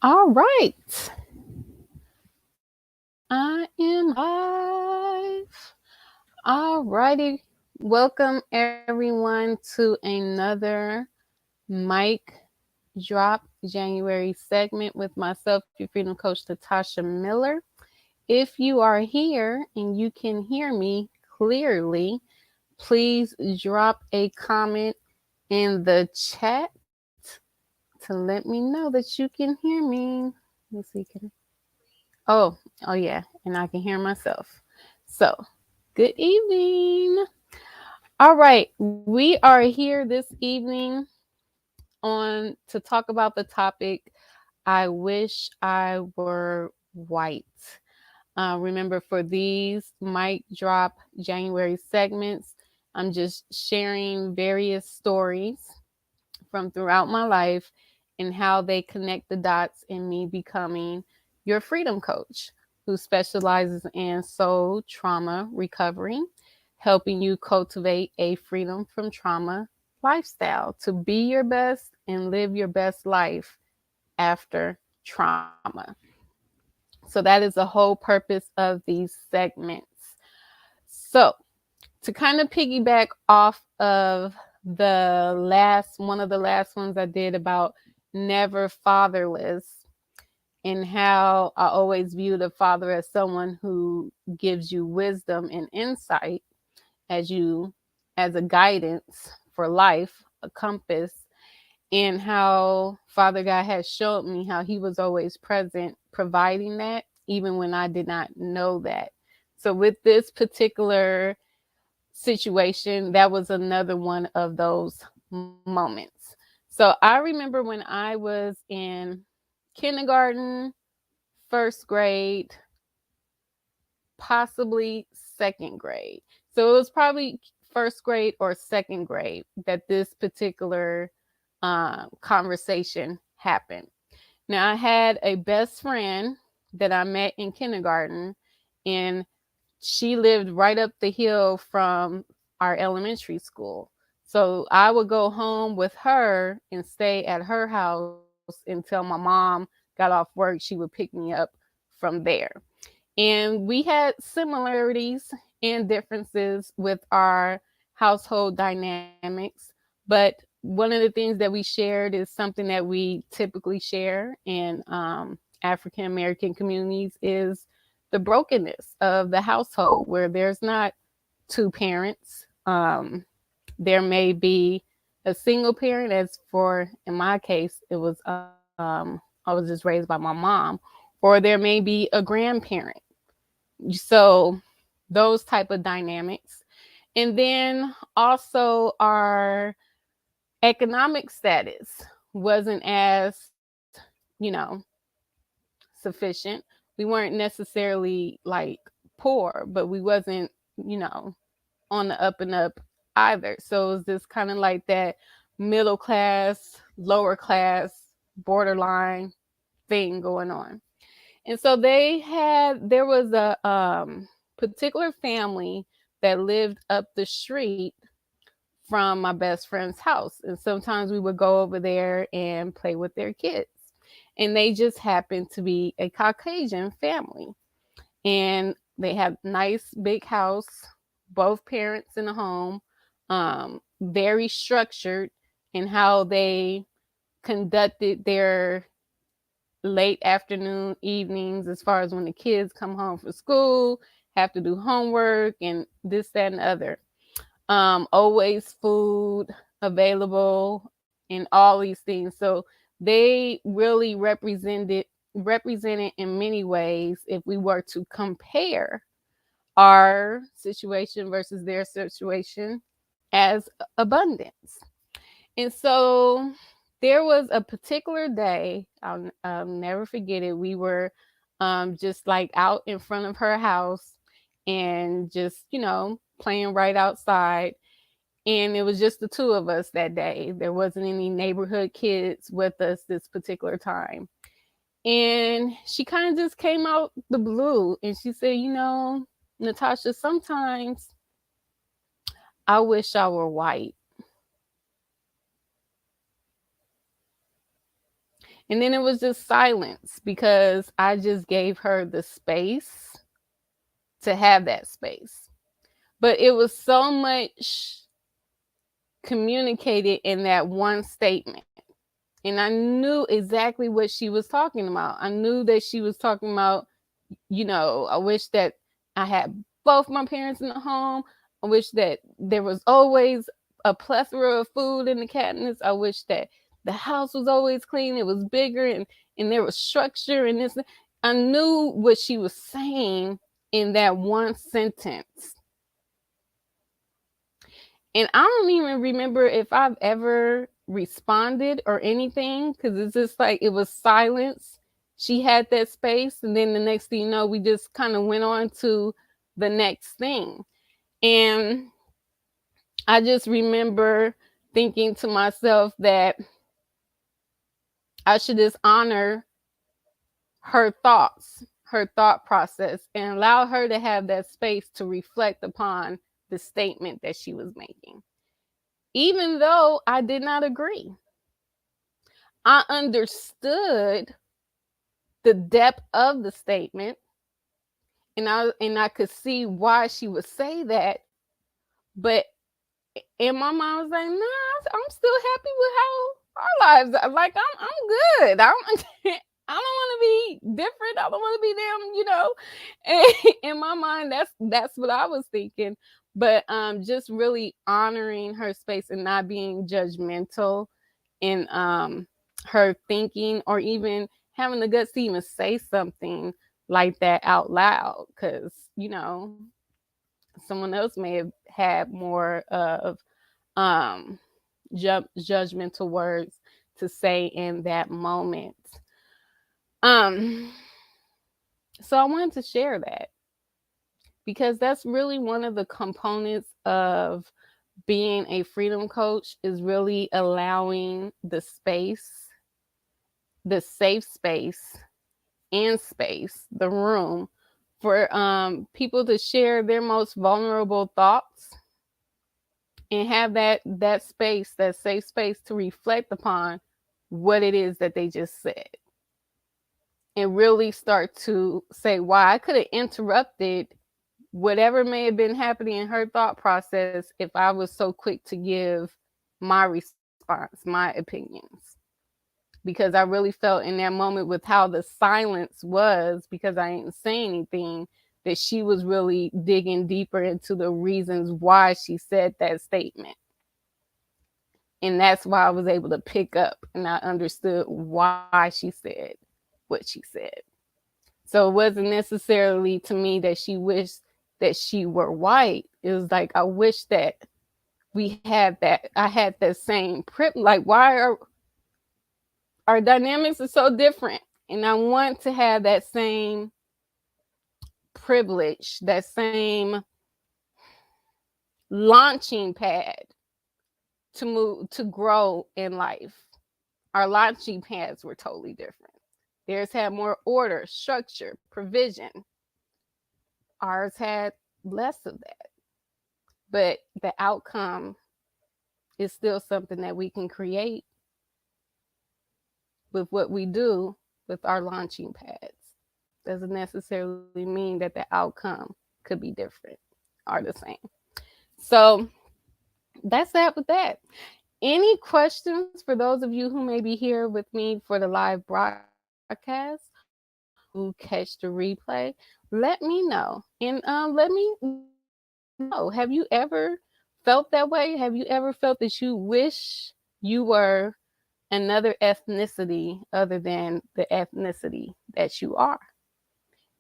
All right. I am live. All righty. Welcome everyone to another mic drop January segment with myself, your Freedom Coach Nataushia Miller. If you are here and you can hear me clearly, please drop a comment in the chat to let me know that you can hear me. Let me see. Oh, oh yeah, and I can hear myself. So, good evening. All right, we are here this evening on to talk about the topic I wish I were white. Remember, for these mic drop January segments, I'm just sharing various stories from throughout my life and how they connect the dots in me becoming your freedom coach who specializes in soul trauma recovery, helping you cultivate a freedom from trauma lifestyle to be your best and live your best life after trauma. So that is the whole purpose of these segments. So, to kind of piggyback off of one of the last ones I did about never fatherless, and how I always viewed a father as someone who gives you wisdom and insight as a guidance for life, a compass, and how Father God has showed me how he was always present providing that even when I did not know that. So with this particular situation, that was another one of those moments. So I remember when I was in kindergarten, first grade, possibly second grade. So it was probably first grade or second grade that this particular conversation happened. Now, I had a best friend that I met in kindergarten, and she lived right up the hill from our elementary school. So I would go home with her and stay at her house until my mom got off work. She would pick me up from there. And we had similarities and differences with our household dynamics. But one of the things that we shared is something that we typically share in African American communities is the brokenness of the household where there's not two parents. There may be a single parent, as for in my case, I was just raised by my mom, or there may be a grandparent. So those type of dynamics. And then also our economic status wasn't as, you know, sufficient. We weren't necessarily like poor, but we wasn't, on the up and up either. So it was just kind of like that middle class, lower class, borderline thing going on. And so there was a particular family that lived up the street from my best friend's house. And sometimes we would go over there and play with their kids. And they just happened to be a Caucasian family. And they had nice big house, both parents in the home, very structured in how they conducted their late afternoon evenings as far as when the kids come home from school, have to do homework and this, that, and the other. Always food available and all these things. So they really represented in many ways if we were to compare our situation versus their situation as abundance. And so there was a particular day, I'll never forget it. We were just like out in front of her house and just, playing right outside. And it was just the two of us that day. There wasn't any neighborhood kids with us this particular time. And she kind of just came out the blue and she said, Nataushia, sometimes I wish I were white. And then it was just silence because I just gave her the space to have that space. But it was so much communicated in that one statement. And I knew exactly what she was talking about. I knew that she was talking about, I wish that I had both my parents in the home. I wish that there was always a plethora of food in the cabinets. I wish that the house was always clean. It was bigger and there was structure and this. I knew what she was saying in that one sentence. And I don't even remember if I've ever responded or anything because it's just like it was silence. She had that space, and then the next thing you know, we just kind of went on to the next thing. And I just remember thinking to myself that I should just honor her thoughts, her thought process, and allow her to have that space to reflect upon the statement that she was making. Even though I did not agree, I understood the depth of the statement, and I could see why she would say that. But in my mind, I was like, nah, I'm still happy with how our lives are. Like I'm good. I don't I don't want to be different. I don't want to be them. And in my mind, that's what I was thinking. But just really honoring her space and not being judgmental in her thinking or even having the guts to even say something like that out loud, because someone else may have had more of um judgmental words to say in that moment. um so I wanted to share that because that's really one of the components of being a freedom coach, is really allowing the space, the safe space and space, the room for people to share their most vulnerable thoughts and have that space, that safe space to reflect upon what it is that they just said and really start to say why. I could have interrupted whatever may have been happening in her thought process if I was so quick to give my response, my opinions. Because I really felt in that moment with how the silence was, because I didn't say anything, that she was really digging deeper into the reasons why she said that statement. And that's why I was able to pick up and I understood why she said what she said. So it wasn't necessarily to me that she wished that she were white. It was like, I wish that we had that. I had that same like, why are our dynamics are so different? And I want to have that same privilege, that same launching pad to move, to grow in life. Our launching pads were totally different. Theirs had more order, structure, provision. Ours had less of that. But the outcome is still something that we can create with what we do with our launching pads. Doesn't necessarily mean that the outcome could be different or the same. So that's that with that. Any questions for those of you who may be here with me for the live broadcast or catch the replay? Let me know. And let me know. Have you ever felt that way? Have you ever felt that you wish you were another ethnicity other than the ethnicity that you are?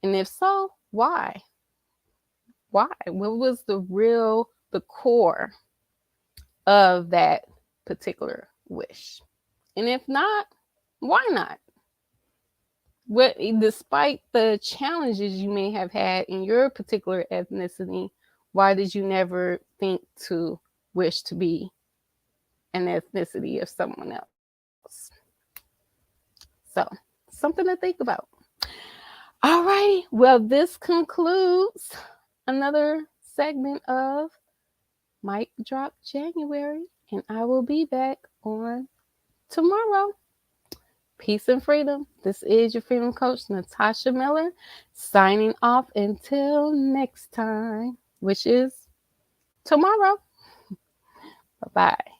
And if so, why? Why? What was the core of that particular wish? And if not, why not? What, despite the challenges you may have had in your particular ethnicity, why did you never think to wish to be an ethnicity of someone else? So, something to think about. All right. Well, this concludes another segment of Mic Drop January, and I will be back on tomorrow. Peace and freedom. This is your Freedom Coach Nataushia Miller, signing off until next time, which is tomorrow. Bye-bye.